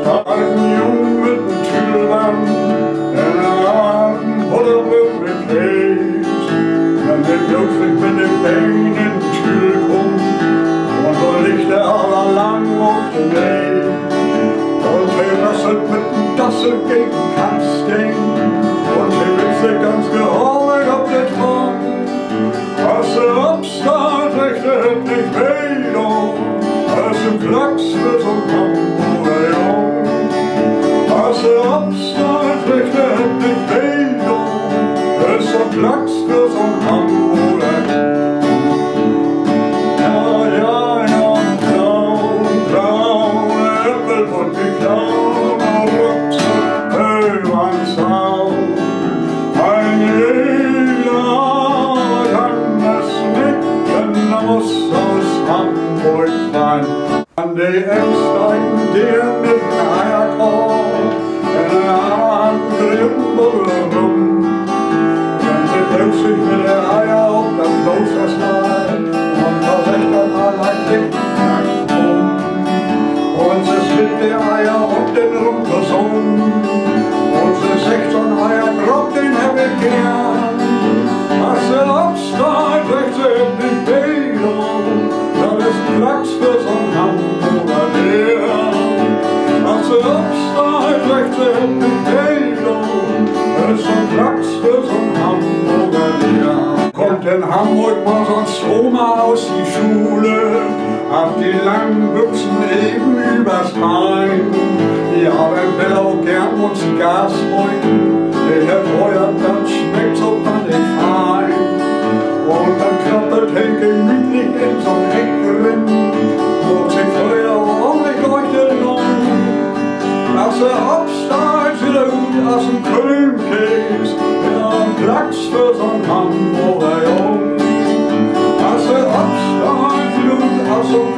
Ein Jung mit dem Tüdelband, in der Arm oder mit Käse, wenn der plötzlich mit dem Bein in den Tüdel kommt, und so liegt er aber lang auf dem Weg. Und er rasselt mit dem Tassel gegen Kampfstein, und er wird sich ganz gehorrig auf der Thron. Als er absteigt, recht er nicht weh, als ein Klacks für so ein Hamburger Jung. Als er absteigt, recht er nicht weh, als ein Klacks für so ein Hamburger Jung. Ja, ja, ja, Clown, Clown, Äppel und die Clown, rockt über den Zaun. Ein jeder kann das nicht, er muss aus Hamburg sein. An die Eckstein, der mit dem Eierkorb, in der Hand Grimmel rum. Wenn sie plötzlich mit der Eier auf das Los erschnallt, und da recht dann allein dick knackt und sie spinnt die Eier auf den Rumperson, und sie sagt so ein Eierkrog, den hab ich gern. Als sie absteigt, recht sie nicht wieder, dann ist ein Klacks für so ein Hamburger Leer. Als sie absteigt, recht sie nicht wieder, ist ein Klacks für so ein Hamburger Leer. Kommt in Hamburg mal sonst Oma aus die Schule, hab die langen Büchsen eben übers Bein. Ja, wer will auch gern uns Gas beugen, der Feuer, dann schmeckt so bannig fein. Und dann klappert Henk gemütlich in so'n Eckrin, und sich Feuer ordentlich leuchtet um. Als er absteigt, sieht er gut aus dem Kölnkäse, ja, ein Klacks für so'n Hamburger Jung. Als er absteigt, sieht er gut aus dem